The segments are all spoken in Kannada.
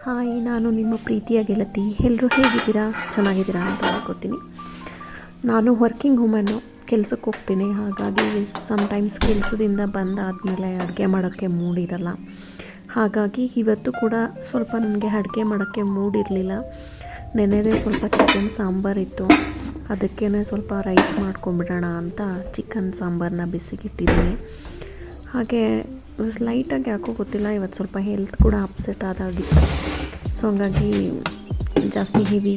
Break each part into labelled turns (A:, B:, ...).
A: ಹಾಯ್, ನಾನು ನಿಮ್ಮ ಪ್ರೀತಿಯ ಗೆಳತಿ. ಎಲ್ಲರೂ ಹೇಗಿದ್ದೀರಾ? ಚೆನ್ನಾಗಿದ್ದೀರಾ ಅಂತ ಅನ್ಕೋತೀನಿ. ನಾನು ವರ್ಕಿಂಗ್ ವುಮೆನ್ನು, ಕೆಲಸಕ್ಕೆ ಹೋಗ್ತೀನಿ. ಹಾಗಾಗಿ ಸಮ್ಟೈಮ್ಸ್ ಕೆಲಸದಿಂದ ಬಂದಾದಮೇಲೆ ಅಡುಗೆ ಮಾಡೋಕ್ಕೆ ಮೂಡಿರಲ್ಲ. ಹಾಗಾಗಿ ಇವತ್ತು ಕೂಡ ಸ್ವಲ್ಪ ನನಗೆ ಅಡುಗೆ ಮಾಡೋಕ್ಕೆ ಮೂಡಿರಲಿಲ್ಲ. ನೆನ್ನೆದೇ ಸ್ವಲ್ಪ ಚಿಕನ್ ಸಾಂಬಾರಿತ್ತು, ಅದಕ್ಕೇ ಸ್ವಲ್ಪ ರೈಸ್ ಮಾಡ್ಕೊಂಬಿಡೋಣ ಅಂತ ಚಿಕನ್ ಸಾಂಬಾರನ್ನ ಬಿಸಿಗಿಟ್ಟಿದ್ದೀನಿ. ಹಾಗೆ ಲೈಟಾಗಿ ಯಾಕೋ ಗೊತ್ತಿಲ್ಲ, ಇವತ್ತು ಸ್ವಲ್ಪ ಹೆಲ್ತ್ ಕೂಡ ಅಪ್ಸೆಟ್ ಆದಾಗಿತ್ತು. ಸೊ ಹಂಗಾಗಿ ಜಾಸ್ತಿ ಹೆವಿ,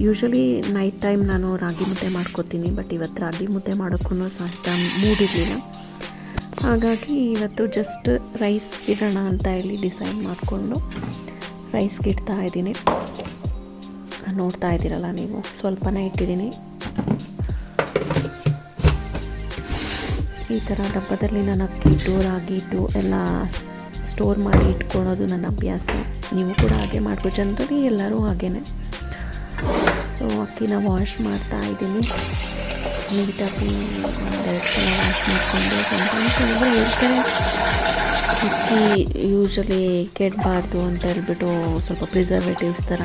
A: ಯೂಶ್ವಲಿ ನೈಟ್ ಟೈಮ್ ನಾನು ರಾಗಿ ಮುದ್ದೆ ಮಾಡ್ಕೋತೀನಿ, ಬಟ್ ಇವತ್ತು ರಾಗಿ ಮುದ್ದೆ ಮಾಡೋಕ್ಕೂ ಸಹಿತ ಮೂಡಿರಲಿಲ್ಲ. ಹಾಗಾಗಿ ಇವತ್ತು ಜಸ್ಟ್ ರೈಸ್ ಇಡೋಣ ಅಂತ ಹೇಳಿ ಡಿಸೈಡ್ ಮಾಡಿಕೊಂಡು ರೈಸ್ಗೆ ಇಡ್ತಾ ಇದ್ದೀನಿ. ನೋಡ್ತಾ ಇದ್ದೀರಲ್ಲ ನೀವು, ಸ್ವಲ್ಪನೇ ಇಟ್ಟಿದ್ದೀನಿ. ಈ ಥರ ಡಬ್ಬದಲ್ಲಿ ನಾನು ಅಕ್ಕಿ ಹಿಟ್ಟು, ರಾಗಿ ಹಿಟ್ಟು ಎಲ್ಲ ಸ್ಟೋರ್ ಮಾಡಿ ಇಟ್ಕೊಳ್ಳೋದು ನನ್ನ ಅಭ್ಯಾಸ. ನೀವು ಕೂಡ ಹಾಗೆ ಮಾಡ್ಬೋದು, ಜನರಲಿ ಎಲ್ಲರೂ ಹಾಗೇ. ಸೊ ಅಕ್ಕಿನ ವಾಶ್ ಮಾಡ್ತಾ ಇದ್ದೀನಿ ನೀಟಾಗಿ. ಒಂದೆರಡು ಸಲ ವಾಶ್ ಮಾಡಿಕೊಂಡು ಹೇಳ್ತಾರೆ ಅಕ್ಕಿ ಯೂಶ್ವಲಿ ಕೆಡಬಾರ್ದು ಅಂತ ಹೇಳ್ಬಿಟ್ಟು ಸ್ವಲ್ಪ ಪ್ರಿಸರ್ವೇಟಿವ್ಸ್ ಥರ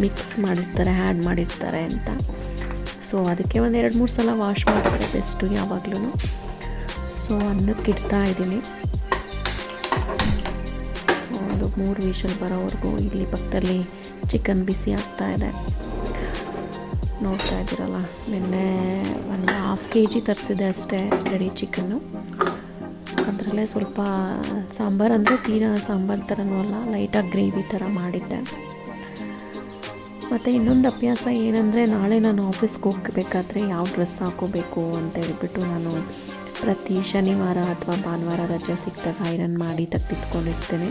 A: ಮಿಕ್ಸ್ ಮಾಡಿರ್ತಾರೆ, ಆ್ಯಡ್ ಮಾಡಿರ್ತಾರೆ ಅಂತ. ಸೊ ಅದಕ್ಕೆ ಒಂದು 2-3 ಸಲ ವಾಶ್ ಮಾಡಿದ್ರೆ ಬೆಸ್ಟು ಯಾವಾಗಲೂ. ಸೊ ಅನ್ನಕ್ಕೆ ಇಡ್ತಾ ಇದ್ದೀನಿ. ಒಂದು 3 ವಿಷಲ್ ಬರೋವರೆಗೂ ಇಲ್ಲಿ ಪಕ್ಕದಲ್ಲಿ ಚಿಕನ್ ಬಿಸಿ ಆಗ್ತಾ ಇದೆ. ನೋಡ್ತಾ ಇದ್ದೀರಲ್ಲ, ನಿನ್ನೆ ಒಂದು 1/2 kg ತರಿಸಿದೆ ಅಷ್ಟೇ ರೆಡಿ ಚಿಕನ್ನು. ಅದರಲ್ಲೇ ಸ್ವಲ್ಪ ಸಾಂಬಾರು, ಅಂದರೆ ತೀರಾ ಸಾಂಬಾರು ಥರನೂ ಅಲ್ಲ, ಲೈಟಾಗಿ ಗ್ರೇವಿ ಥರ ಮಾಡಿದ್ದೆ. ಮತ್ತು ಇನ್ನೊಂದು ಅಭ್ಯಾಸ ಏನಂದರೆ, ನಾಳೆ ನಾನು ಆಫೀಸ್ಗೆ ಹೋಗಬೇಕಾದ್ರೆ ಯಾವ ಡ್ರೆಸ್ ಹಾಕೋಬೇಕು ಅಂತ ಹೇಳ್ಬಿಟ್ಟು ನಾನು ಪ್ರತಿ ಶನಿವಾರ ಅಥವಾ ಭಾನುವಾರ ರಜೆ ಸಿಕ್ಕಿದಾಗ ಐರನ್ ಮಾಡಿ ತೆಗೆದಿಟ್ಕೊಂಡಿರ್ತೇನೆ.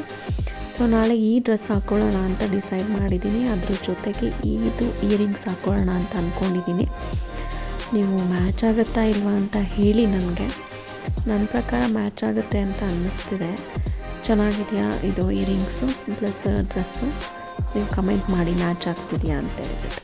A: ಸೊ ನಾಳೆ ಈ ಡ್ರೆಸ್ ಹಾಕ್ಕೊಳ್ಳೋಣ ಅಂತ ಡಿಸೈಡ್ ಮಾಡಿದ್ದೀನಿ. ಅದ್ರ ಜೊತೆಗೆ ಇದು ಇಯರಿಂಗ್ಸ್ ಹಾಕ್ಕೊಳ್ಳೋಣ ಅಂತ ಅಂದ್ಕೊಂಡಿದ್ದೀನಿ. ನೀವು ಮ್ಯಾಚ್ ಆಗುತ್ತಾ ಇಲ್ವಾ ಅಂತ ಹೇಳಿ ನನಗೆ. ನನ್ನ ಪ್ರಕಾರ ಮ್ಯಾಚ್ ಆಗುತ್ತೆ ಅಂತ ಅನ್ನಿಸ್ತಿದೆ. ಚೆನ್ನಾಗಿದೆಯಾ ಇದು ಇಯರಿಂಗ್ಸು ಪ್ಲಸ್ ಡ್ರೆಸ್ಸು? ನೀವು ಕಮೆಂಟ್ ಮಾಡಿ ಮ್ಯಾಚ್ ಆಗ್ತಿದೆಯಾ ಅಂತ ಹೇಳ್ಬಿಟ್ಟು.